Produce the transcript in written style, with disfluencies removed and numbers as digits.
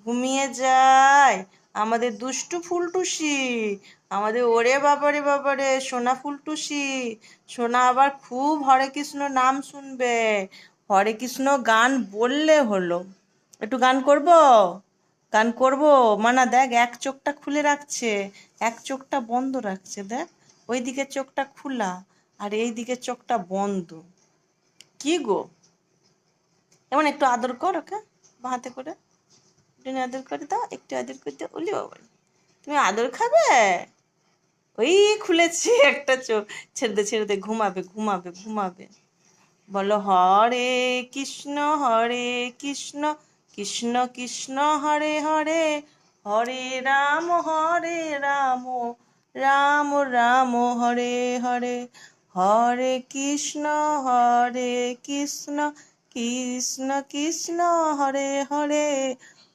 ঘুমিয়ে যায় আমাদের দুষ্টু ফুলটুসি, আমাদের ওরে বাবারে বাবারে সোনা ফুলটুসি। সোনা আবার খুব হরে কৃষ্ণ নাম শুনবে, হরে কৃষ্ণ গান বললে হলো। একটু গান করব, গান করব। মানা দেখ, এক চোখটা খুলে রাখছে, এক চোখটা বন্ধ রাখছে, দেখ ওই দিকে চোখটা খোলা আর এই দিকে চোখটা বন্ধ। কি গো, এমন একটু আদর কর ওকে, হাতে করে একটু আদর করে দাও, একটু আদর করে দাও। ওলি বাবা, তুমি আদর খাবে? ওই খুলেছে একটা চোখ। ছেড়ে দে ছেড়ে দে, ঘুমাবে ঘুমাবে ঘুমাবে। বলো হরে কৃষ্ণ হরে কৃষ্ণ কৃষ্ণ কৃষ্ণ হরে হরে, হরে রাম রাম রাম হরে হরে, হরে কৃষ্ণ কৃষ্ণ কৃষ্ণ হরে হরে,